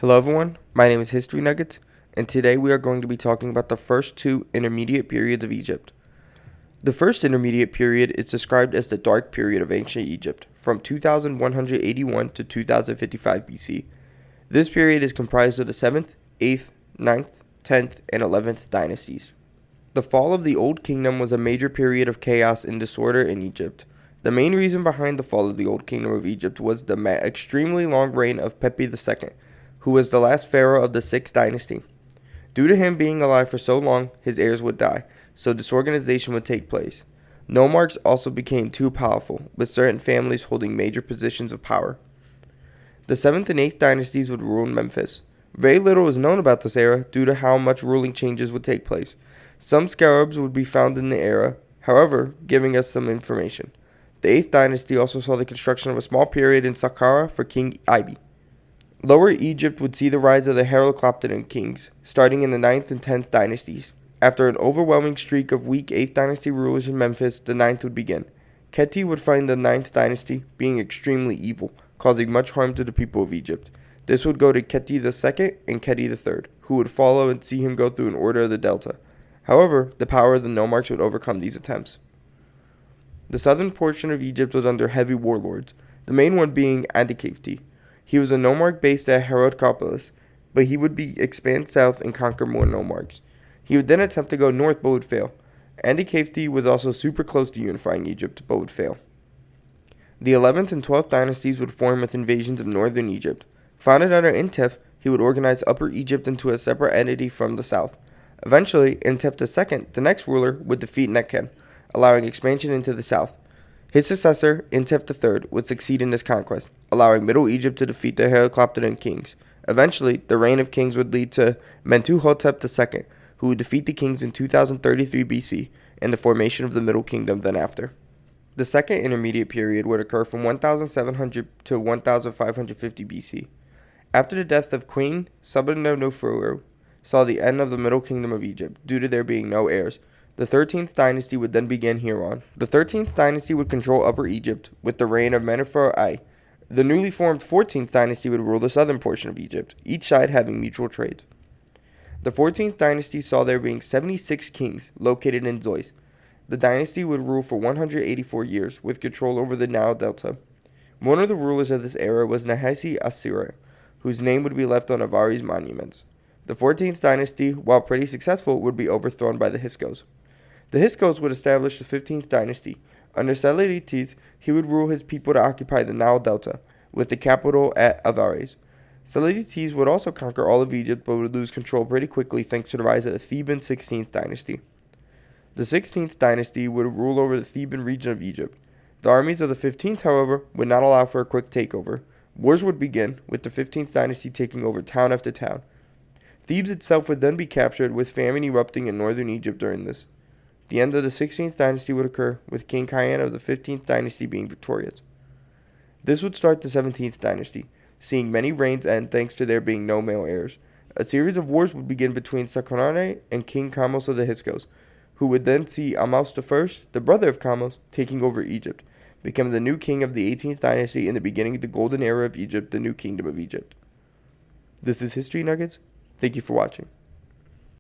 Hello everyone, my name is History Nuggets, and today we are going to be talking about the first two intermediate periods of Egypt. The first intermediate period is described as the Dark Period of ancient Egypt, from 2181 to 2055 BC. This period is comprised of the 7th, 8th, 9th, 10th, and 11th dynasties. The fall of the Old Kingdom was a major period of chaos and disorder in Egypt. The main reason behind the fall of the Old Kingdom of Egypt was the extremely long reign of Pepi II, who was the last pharaoh of the 6th dynasty. Due to him being alive for so long, his heirs would die, so disorganization would take place. Nomarchs also became too powerful, with certain families holding major positions of power. The 7th and 8th dynasties would rule in Memphis. Very little is known about this era due to how much ruling changes would take place. Some scarabs would be found in the era, however, giving us some information. The 8th dynasty also saw the construction of a small period in Saqqara for King Ibi. Lower Egypt would see the rise of the Heracloptidan kings, starting in the 9th and 10th dynasties. After an overwhelming streak of weak 8th dynasty rulers in Memphis, the 9th would begin. Kheti would find the 9th dynasty being extremely evil, causing much harm to the people of Egypt. This would go to Kheti II and Kheti III, who would follow and see him go through an order of the Delta. However, the power of the nomarchs would overcome these attempts. The southern portion of Egypt was under heavy warlords, the main one being Antikhafti. He was a nomarch based at Heracropolis, but he would expand south and conquer more nomarchs. He would then attempt to go north but would fail. Antikhafti was also super close to unifying Egypt but would fail. The 11th and 12th dynasties would form with invasions of northern Egypt. Founded under Intef, he would organize Upper Egypt into a separate entity from the south. Eventually, Intef II, the next ruler, would defeat Nekhen, allowing expansion into the south. His successor, Intef III, would succeed in this conquest, allowing Middle Egypt to defeat the Heracloptidan kings. Eventually, the reign of kings would lead to Mentuhotep II, who would defeat the kings in 2033 BC, and the formation of the Middle Kingdom then after. The second intermediate period would occur from 1700 to 1550 BC. After the death of Queen Subbenenofuru saw the end of the Middle Kingdom of Egypt due to there being no heirs. The 13th dynasty would then begin hereon. The 13th dynasty would control Upper Egypt with the reign of Meneptah I. The newly formed 14th dynasty would rule the southern portion of Egypt, each side having mutual trades. The 14th dynasty saw there being 76 kings located in Zeus. The dynasty would rule for 184 years with control over the Nile Delta. One of the rulers of this era was Nahesi Assyria, whose name would be left on Avari's monuments. The 14th dynasty, while pretty successful, would be overthrown by the Hyksos. The Hyksos would establish the 15th dynasty. Under Seleucides, he would rule his people to occupy the Nile Delta, with the capital at Avaris. Seleucides would also conquer all of Egypt, but would lose control pretty quickly thanks to the rise of the Theban 16th dynasty. The 16th dynasty would rule over the Theban region of Egypt. The armies of the 15th, however, would not allow for a quick takeover. Wars would begin, with the 15th dynasty taking over town after town. Thebes itself would then be captured, with famine erupting in northern Egypt during this. The end of the 16th dynasty would occur, with King Khayan of the 15th dynasty being victorious. This would start the 17th dynasty, seeing many reigns end thanks to there being no male heirs. A series of wars would begin between Saqqara and King Kamos of the Hyksos, who would then see Ahmose I, the brother of Kamos, taking over Egypt, becoming the new king of the 18th dynasty and the beginning of the golden era of Egypt, the new kingdom of Egypt. This is History Nuggets. Thank you for watching.